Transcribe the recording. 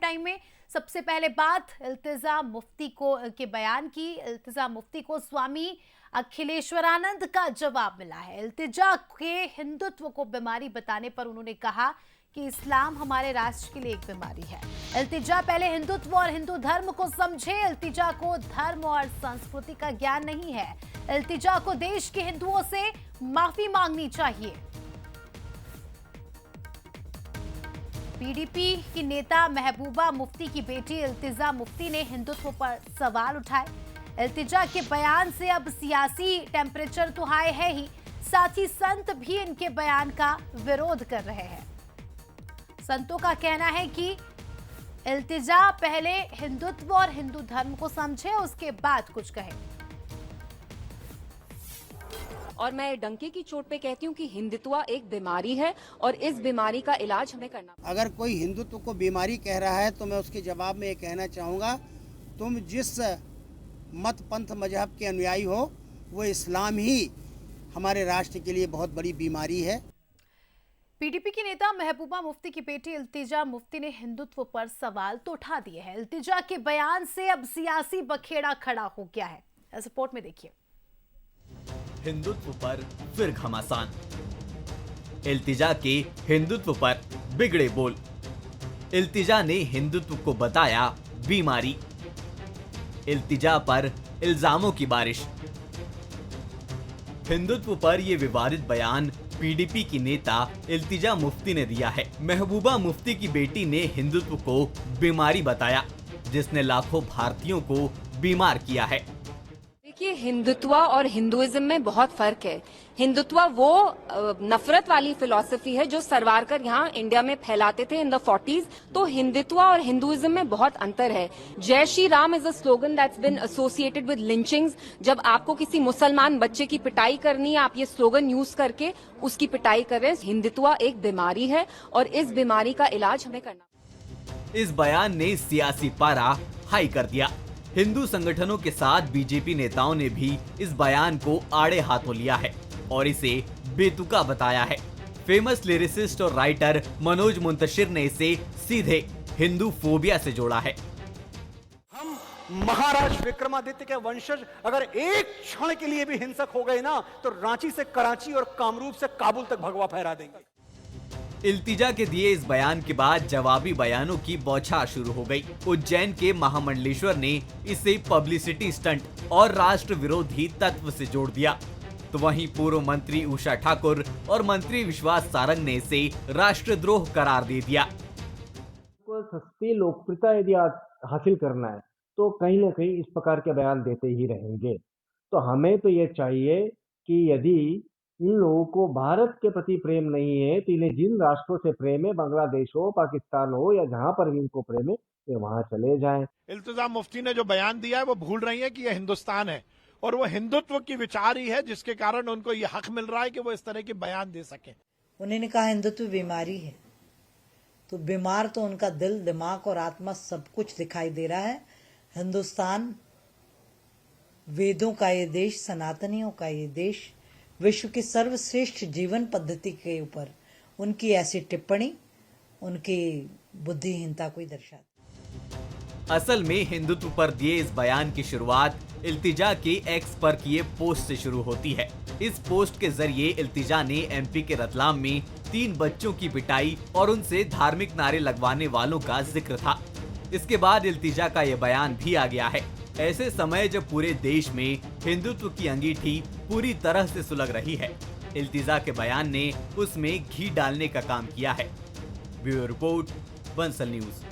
Time में सबसे पहले बात इल्तिजा मुफ्ती को के बयान की। इल्तिजा मुफ्ती को स्वामी अखिलेश्वरानंद का जवाब मिला है। इल्तिजा के हिंदुत्व को बीमारी बताने पर उन्होंने कहा कि इस्लाम हमारे राष्ट्र के लिए एक बीमारी है। इल्तिजा पहले हिंदुत्व और हिंदू धर्म को समझे। इल्तिजा को धर्म और संस्कृति का ज्ञान नहीं है। इल्तिजा को देश के हिंदुओं से माफी मांगनी चाहिए। पीडीपी की नेता महबूबा मुफ्ती की बेटी इल्तिजा मुफ्ती ने हिंदुत्व पर सवाल उठाए। इल्तिजा के बयान से अब सियासी टेम्परेचर तो हाई है ही, साथ ही संत भी इनके बयान का विरोध कर रहे हैं। संतों का कहना है कि इल्तिजा पहले हिंदुत्व और हिंदू धर्म को समझे, उसके बाद कुछ कहे। और मैं डंके की चोट पे कहती हूँ कि हिंदुत्व एक बीमारी है और इस बीमारी का इलाज हमें करना। अगर कोई हिंदुत्व को बीमारी कह रहा है तो मैं उसके जवाब में ये कहना चाहूँगा, तुम जिस मत पंथ मजहब के अनुयायी हो, वो इस्लाम ही हमारे राष्ट्र के लिए बहुत बड़ी बीमारी है। पीडीपी की नेता महबूबा मुफ्ती की बेटी इल्तिजा मुफ्ती ने हिंदुत्व पर सवाल तो उठा दिए हैं। इल्तिजा के बयान से अब सियासी बखेड़ा खड़ा हो गया है। इस रिपोर्ट में देखिए। हिंदुत्व पर फिर घमासान। इल्तिजा के हिंदुत्व पर बिगड़े बोल। इल्तिजा ने हिंदुत्व को बताया बीमारी। इल्तिजा पर इल्जामों की बारिश। हिंदुत्व पर यह विवादित बयान पीडीपी की नेता इल्तिजा मुफ्ती ने दिया है। महबूबा मुफ्ती की बेटी ने हिंदुत्व को बीमारी बताया, जिसने लाखों भारतीयों को बीमार किया है। देखिए, हिंदुत्व और हिंदुइज्म में बहुत फर्क है। हिंदुत्व वो नफरत वाली फिलॉसफी है जो सरवारकर यहाँ इंडिया में फैलाते थे इन द 40s। तो हिंदुत्व और हिंदुइज्म में बहुत अंतर है। जय Shri Ram is a slogan that's bin associated with lynchings. जब आपको किसी मुसलमान बच्चे की पिटाई करनी है, आप ये स्लोगन यूज करके उसकी पिटाई कर रहे हैं। हिंदुत्व एक बीमारी है और इस बीमारी का इलाज हमें करना। इस बयान ने सियासी पारा हाई कर दिया। हिंदू संगठनों के साथ बीजेपी नेताओं ने भी इस बयान को आड़े हाथों लिया है और इसे बेतुका बताया है। फेमस लिरिसिस्ट और राइटर मनोज मुंतशिर ने इसे सीधे हिंदू फोबिया से जोड़ा है। हम महाराज विक्रमादित्य के वंशज अगर एक क्षण के लिए भी हिंसक हो गए ना, तो रांची से कराची और कामरूप से काबुल तक भगवा फहरा देंगे। इल्तिजा के दिए इस बयान के बाद जवाबी बयानों की बौछार शुरू हो गई। उज्जैन के महामंडलेश्वर ने इसे पब्लिसिटी स्टंट और राष्ट्र विरोधी तत्व से जोड़ दिया, तो वहीं पूर्व मंत्री उषा ठाकुर और मंत्री विश्वास सारंग ने इसे राष्ट्रद्रोह करार दे दिया। सस्ती लोकप्रियता यदि हासिल करना है तो कहीं न कहीं इस प्रकार के बयान देते ही रहेंगे। तो हमें तो ये चाहिए कि यदि इन लोगों को भारत के प्रति प्रेम नहीं है तो इन्हें जिन राष्ट्रों से प्रेम है, बांग्लादेश हो, पाकिस्तान हो या जहां पर भी इनको प्रेम है, ये वहां चले जाएं। इल्तिजा मुफ्ती ने जो बयान दिया है वो भूल रही है कि यह हिंदुस्तान है और वो हिंदुत्व की विचार ही है, जिसके कारण उनको ये हक मिल रहा है कि वो इस तरह के बयान दे सके। उन्होंने कहा हिंदुत्व बीमारी है, तो बीमार तो उनका दिल, दिमाग और आत्मा सब कुछ दिखाई दे रहा है। हिंदुस्तान वेदों का ये देश, सनातनियों का ये देश, विश्व की सर्वश्रेष्ठ जीवन पद्धति के ऊपर उनकी ऐसी टिप्पणी उनकी बुद्धिहीनता को ही दर्शाती। असल में हिंदुत्व पर दिए इस बयान की शुरुआत इल्तिजा के एक्स पर किए पोस्ट से शुरू होती है। इस पोस्ट के जरिए इल्तिजा ने एमपी के रतलाम में 3 बच्चों की पिटाई और उनसे धार्मिक नारे लगवाने वालों का जिक्र था। इसके बाद इल्तिजा का ये बयान भी आ गया है। ऐसे समय जब पूरे देश में हिंदुत्व की अंगीठी पूरी तरह से सुलग रही है, इल्तिजा के बयान ने उसमें घी डालने का काम किया है। Bureau report, Bansal news.